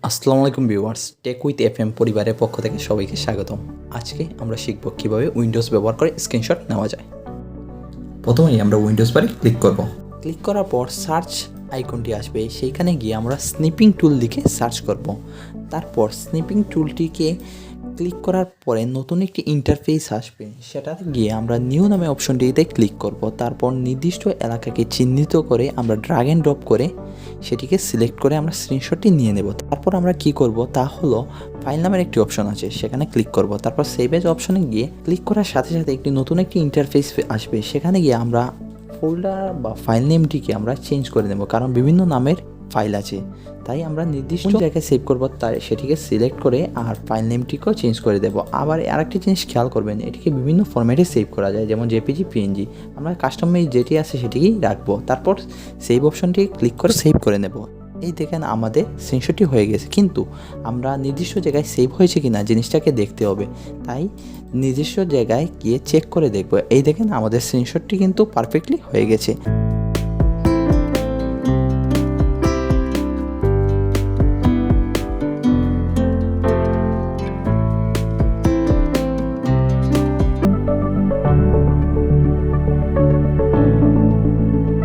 আসসালামু আলাইকুম viewers, take with FM পরিবারের পক্ষ থেকে সবাইকে স্বাগতম। আজকে আমরা শিখব কিভাবে উইন্ডোজ ব্যবহার করে স্ক্রিনশট নেওয়া যায়। প্রথমেই আমরা উইন্ডোজ বারে ক্লিক করব। ক্লিক করার পর সার্চ আইকনটি আসবে, সেইখানে গিয়ে আমরা স্নিপিং টুল লিখে সার্চ করব। তারপর স্নিপিং টুলটিকে ক্লিক করার পরে নতুন একটি ইন্টারফেস আসবে, সেটাতে গিয়ে আমরা নিউ নামে অপশনটিতে ক্লিক করব। তারপর নির্দিষ্ট এলাকাকে চিহ্নিত করে আমরা ড্র্যাগ অ্যান্ড ড্রপ করে সেটিকে সিলেক্ট করে আমরা স্ক্রিনশটটি নিয়ে নেব। তারপর আমরা কি করব তা হলো ফাইল নামের একটি অপশন আছে, সেখানে ক্লিক করব। তারপর সেভ এজ অপশনে গিয়ে ক্লিক করার সাথে সাথে একটি নতুন একটি ইন্টারফেস আসবে, সেখানে গিয়ে আমরা ফোল্ডার বা ফাইল নেমটিকে আমরা চেঞ্জ করে নেব, কারণ বিভিন্ন নামের ফাইল আছে, তাই আমরা নির্দিষ্ট জায়গায় সেভ করব, তাই সেটিকে সিলেক্ট করে আর ফাইল নেমটিকেও চেঞ্জ করে দেব। আবার আরেকটি জিনিস খেয়াল করবেন, এটিকে বিভিন্ন ফরম্যাটে সেভ করা যায়, যেমন জেপিজি, পিএনজি। আমরা কাস্টমাইজ যেটি আছে সেটিকেই রাখবো। তারপর সেভ অপশনটি ক্লিক করে সেভ করে নেব। এই দেখেন আমাদের স্ক্রিনশটটি হয়ে গেছে, কিন্তু আমরা নির্দিষ্ট জায়গায় সেভ হয়েছে কিনা জিনিসটাকে দেখতে হবে, তাই নির্দিষ্ট জায়গায় গিয়ে চেক করে দেখব। এই দেখেন আমাদের স্ক্রিনশটটি কিন্তু পারফেক্টলি হয়ে গেছে।